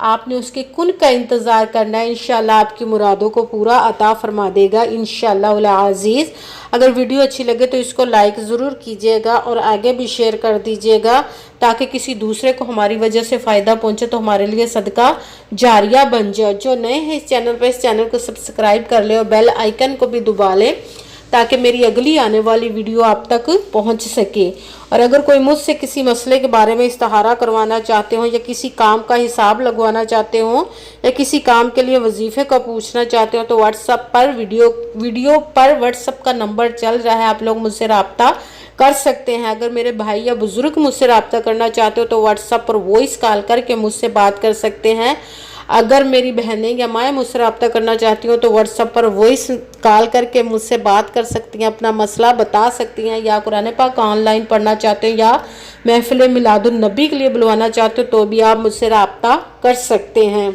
آپ نے اس کے کن کا انتظار کرنا ہے، انشاءاللہ آپ کی مرادوں کو پورا عطا فرما دے گا انشاءاللہ العزیز۔ اگر ویڈیو اچھی لگے تو اس کو لائک ضرور کیجیے گا اور آگے بھی شیئر کر دیجیے گا تاکہ کسی دوسرے کو ہماری وجہ سے فائدہ پہنچے تو ہمارے لیے صدقہ جاریہ بن جائے۔ جو نئے ہیں اس چینل کو سبسکرائب کر لیں اور بیل آئیکن کو بھی دبا لیں تاکہ میری اگلی آنے والی ویڈیو آپ تک پہنچ سکے۔ اور اگر کوئی مجھ سے کسی مسئلے کے بارے میں استخارہ کروانا چاہتے ہوں یا کسی کام کا حساب لگوانا چاہتے ہوں یا کسی کام کے لیے وظیفے کا پوچھنا چاہتے ہوں تو واٹس ایپ پر ویڈیو پر واٹس ایپ کا نمبر چل رہا ہے، آپ لوگ مجھ سے رابطہ کر سکتے ہیں۔ اگر میرے بھائی یا بزرگ مجھ سے رابطہ کرنا چاہتے ہو تو واٹس ایپ پر وائس کال کر کے مجھ سے بات کر سکتے ہیں۔ اگر میری بہنیں یا مائیں مجھ سے رابطہ کرنا چاہتی ہوں تو واٹس ایپ پر وائس کال کر کے مجھ سے بات کر سکتی ہیں، اپنا مسئلہ بتا سکتی ہیں، یا قرآن پاک آن لائن پڑھنا چاہتے ہیں یا محفل میلاد النبی کے لیے بلوانا چاہتے ہو تو بھی آپ مجھ سے رابطہ کر سکتے ہیں۔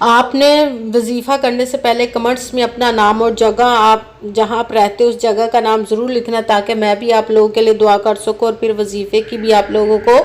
آپ نے وظیفہ کرنے سے پہلے کمنٹس میں اپنا نام اور جگہ، آپ جہاں آپ رہتے اس جگہ کا نام ضرور لکھنا تاکہ میں بھی آپ لوگوں کے لیے دعا کر سکوں اور پھر وظیفے کی بھی آپ لوگوں کو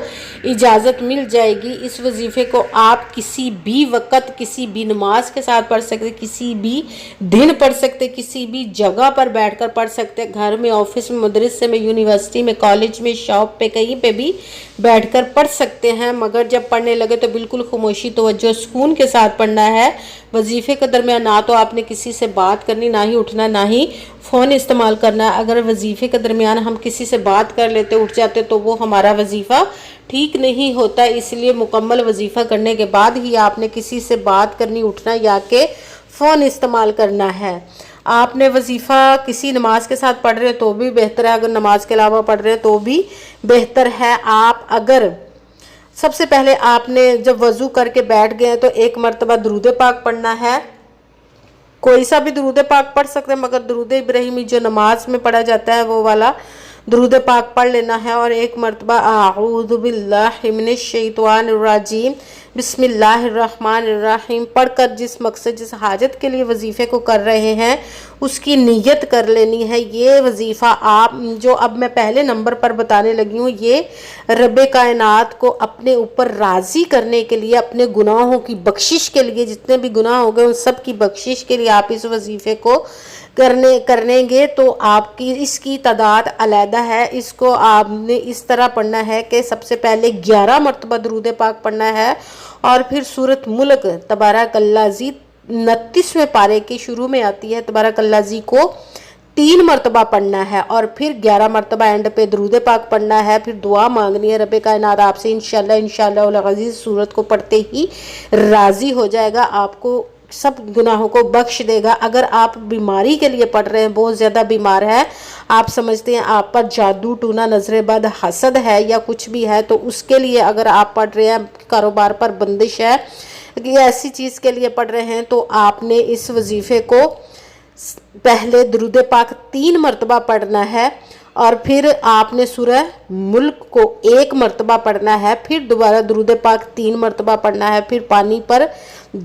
اجازت مل جائے گی۔ اس وظیفے کو آپ کسی بھی وقت کسی بھی نماز کے ساتھ پڑھ سکتے، کسی بھی دن پڑھ سکتے، کسی بھی جگہ پر بیٹھ کر پڑھ سکتے، گھر میں، آفس میں، مدرسے میں، یونیورسٹی میں، کالج میں، شاپ پہ، کہیں پہ بھی بیٹھ کر پڑھ سکتے ہیں، مگر جب پڑھنے لگے تو بالکل خاموشی، توجہ، سکون کے ساتھ پڑھنا ہے۔ وظیفے کے درمیان نہ تو آپ نے کسی سے بات کرنی، نہ ہی اٹھنا، نہ ہی فون استعمال کرنا ہے۔ اگر وظیفے کے درمیان ہم کسی سے بات کر لیتے، اٹھ جاتے تو وہ ہمارا وظیفہ ٹھیک نہیں ہوتا، اس لیے مکمل وظیفہ کرنے کے بعد ہی آپ نے کسی سے بات کرنی، اٹھنا یا کہ فون استعمال کرنا ہے۔ آپ نے وظیفہ کسی نماز کے ساتھ پڑھ رہے تو بھی بہتر ہے، اگر نماز کے علاوہ پڑھ رہے تو بھی بہتر ہے۔ آپ اگر سب سے پہلے آپ نے جب وضو کر کے بیٹھ گئے تو ایک مرتبہ درود پاک پڑھنا ہے، کوئی سا بھی درود پاک پڑھ سکتے ہیں مگر درود ابراہیمی جو نماز میں پڑھا جاتا ہے وہ والا درود پاک پڑھ لینا ہے، اور ایک مرتبہ اعوذ باللہ من الشیطان الرجیم بسم اللہ الرحمن الرحیم پڑھ کر جس مقصد جس حاجت کے لیے وظیفے کو کر رہے ہیں اس کی نیت کر لینی ہے۔ یہ وظیفہ آپ جو اب میں پہلے نمبر پر بتانے لگی ہوں یہ رب کائنات کو اپنے اوپر راضی کرنے کے لیے، اپنے گناہوں کی بخشش کے لیے، جتنے بھی گناہ ہو گئے ان سب کی بخشش کے لیے آپ اس وظیفے کو کرنے گے تو آپ کی اس کی تعداد علیحدہ ہے۔ اس کو آپ نے اس طرح پڑھنا ہے کہ سب سے پہلے 11 مرتبہ درود پاک پڑھنا ہے اور پھر سورۃ ملک تبارک الذی 29ویں پارے کی شروع میں آتی ہے، تبارک الذی کو 3 مرتبہ پڑھنا ہے اور پھر 11 مرتبہ اینڈ پہ درود پاک پڑھنا ہے، پھر دعا مانگنی ہے۔ رب کائنات آپ سے انشاءاللہ العزیز سورت کو پڑھتے ہی راضی ہو جائے گا، آپ کو سب گناہوں کو بخش دے گا۔ اگر آپ بیماری کے لیے پڑھ رہے ہیں، بہت زیادہ بیمار ہے، آپ سمجھتے ہیں آپ پر جادو ٹونا نظر بد حسد ہے یا کچھ بھی ہے تو اس کے لیے اگر آپ پڑھ رہے ہیں، کاروبار پر بندش ہے یا ایسی چیز کے لیے پڑھ رہے ہیں تو آپ نے اس وظیفے کو پہلے درود پاک 3 مرتبہ پڑھنا ہے اور پھر آپ نے سورہ ملک کو 1 مرتبہ پڑھنا ہے، پھر دوبارہ درود پاک 3 مرتبہ پڑھنا ہے، پھر پانی پر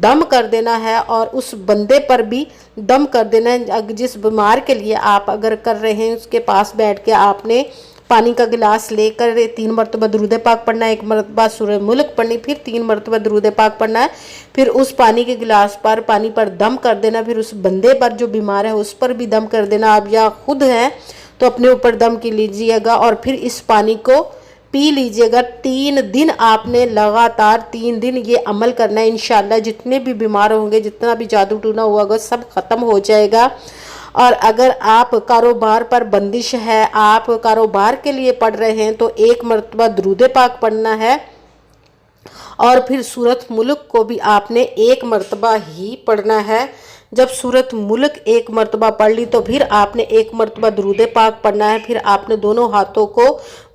دم کر دینا ہے اور اس بندے پر بھی دم کر دینا ہے جس بیمار کے لیے آپ اگر کر رہے ہیں، اس کے پاس بیٹھ کے آپ نے پانی کا گلاس لے کر 3 مرتبہ درود پاک پڑھنا ہے، 1 مرتبہ سورہ ملک پڑھنی، پھر 3 مرتبہ درود پاک پڑھنا ہے، پھر اس پانی کے گلاس پر پانی پر دم کر دینا، پھر اس بندے پر جو بیمار ہے اس پر بھی دم کر دینا۔ آپ یا خود ہیں تو اپنے اوپر دم کی لیجئے گا اور پھر اس پانی کو پی لیجئے گا۔ 3 دن آپ نے لگاتار 3 دن یہ عمل کرنا ہے، انشاءاللہ جتنے بھی بیمار ہوں گے، جتنا بھی جادو ٹونا ہوا ہوگا سب ختم ہو جائے گا۔ اور اگر آپ کاروبار پر بندش ہے، آپ کاروبار کے لیے پڑھ رہے ہیں تو 1 مرتبہ درود پاک پڑھنا ہے اور پھر سورۃ ملک کو بھی آپ نے 1 مرتبہ ہی پڑھنا ہے۔ جب سورۃ ملک 1 مرتبہ پڑھ لی تو پھر آپ نے 1 مرتبہ درود پاک پڑھنا ہے، پھر آپ نے دونوں ہاتھوں کو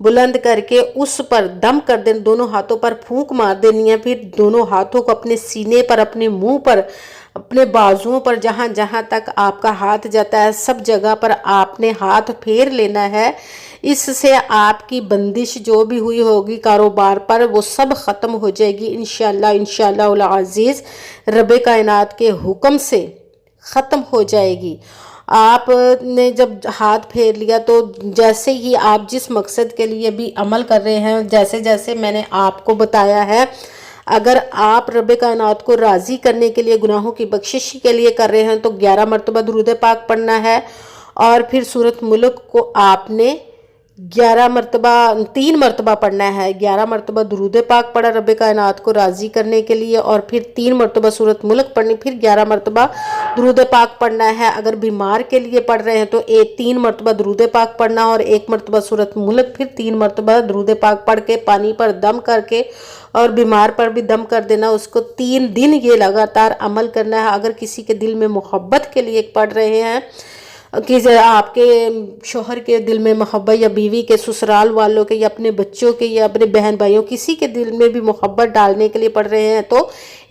بلند کر کے اس پر دم کر دینا، دونوں ہاتھوں پر پھونک مار دینی ہے، پھر دونوں ہاتھوں کو اپنے سینے پر، اپنے منہ پر، اپنے بازوؤں پر، جہاں جہاں تک آپ کا ہاتھ جاتا ہے سب جگہ پر آپ نے ہاتھ پھیر لینا ہے۔ اس سے آپ کی بندش جو بھی ہوئی ہوگی کاروبار پر وہ سب ختم ہو جائے گی انشاءاللہ العزیز، رب کائنات کے حکم سے ختم ہو جائے گی۔ آپ نے جب ہاتھ پھیر لیا تو جیسے ہی آپ جس مقصد کے لیے بھی عمل کر رہے ہیں، جیسے جیسے میں نے آپ کو بتایا ہے، اگر آپ رب کائنات کو راضی کرنے کے لیے گناہوں کی بخشش کے لیے کر رہے ہیں تو 11 مرتبہ درود پاک پڑھنا ہے، اور پھر سورۃ ملک کو آپ نے 3 مرتبہ پڑھنا ہے۔ 11 مرتبہ درود پاک پڑھا رب کائنات کو راضی کرنے کے لیے، اور پھر 3 مرتبہ سورۃ ملک پڑھنی، پھر 11 مرتبہ درود پاک پڑھنا ہے۔ اگر بیمار کے لیے پڑھ رہے ہیں تو 3 مرتبہ درود پاک پڑھنا، اور 1 مرتبہ سورۃ ملک، پھر 3 مرتبہ درود پاک پڑھ کے پانی پر دم کر کے، اور بیمار پر بھی دم کر دینا۔ اس کو 3 دن یہ لگاتار عمل کرنا ہے۔ اگر کسی کے دل میں محبت کے لیے پڑھ رہے ہیں کہ آپ کے شوہر کے دل میں محبت، یا بیوی کے، سسرال والوں کے، یا اپنے بچوں کے، یا اپنے بہن بھائیوں، کسی کے دل میں بھی محبت ڈالنے کے لیے پڑھ رہے ہیں تو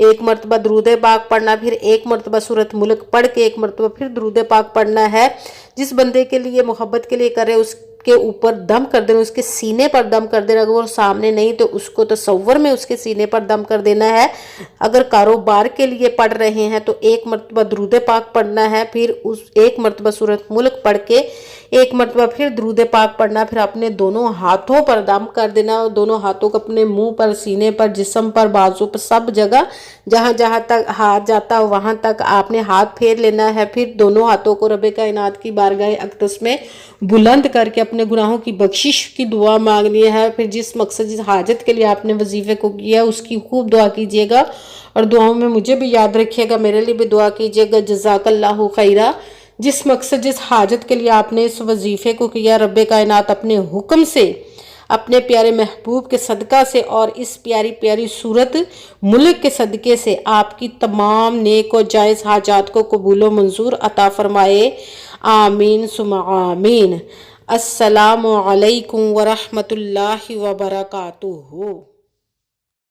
1 مرتبہ درود پاک پڑھنا، پھر 1 مرتبہ سورۃ ملک پڑھ کے 1 مرتبہ پھر درود پاک پڑھنا ہے۔ جس بندے کے لیے محبت کے لیے کر رہے اس کے اوپر دم کر دینا، اس کے سینے پر دم کر دینا۔ اگر وہ سامنے نہیں تو اس کو تصور میں اس کے سینے پر دم کر دینا ہے۔ اگر کاروبار کے لیے پڑھ رہے ہیں تو 1 مرتبہ درود پاک پڑھنا ہے، پھر 1 مرتبہ سورۃ ملک پڑھ کے 1 مرتبہ پھر درود پاک پڑھنا، پھر اپنے دونوں ہاتھوں پر دم کر دینا، اور دونوں ہاتھوں کو اپنے منہ پر، سینے پر، جسم پر، بازو پر، سب جگہ جہاں جہاں تک ہاتھ جاتا وہاں تک آپ نے ہاتھ پھیر لینا ہے۔ پھر دونوں ہاتھوں کو رب کائنات کی بارگاہ اقدس میں بلند کر کے اپنے گناہوں کی بخشش کی دعا مانگنی ہے۔ پھر جس مقصد، جس حاجت کے لیے آپ نے وظیفے کو کیا اس کی خوب دعا کیجیے گا، اور دعاؤں میں مجھے بھی یاد رکھیے گا، میرے لیے بھی دعا کیجیے گا۔ جزاک اللہ خیرہ۔ جس مقصد، جس حاجت کے لیے آپ نے اس وظیفے کو کیا، رب کائنات اپنے حکم سے، اپنے پیارے محبوب کے صدقہ سے، اور اس پیاری پیاری سورۃ ملک کے صدقے سے آپ کی تمام نیک و جائز حاجات کو قبول و منظور عطا فرمائے۔ آمین ثم آمین۔ السلام علیکم ورحمۃ اللہ وبرکاتہ۔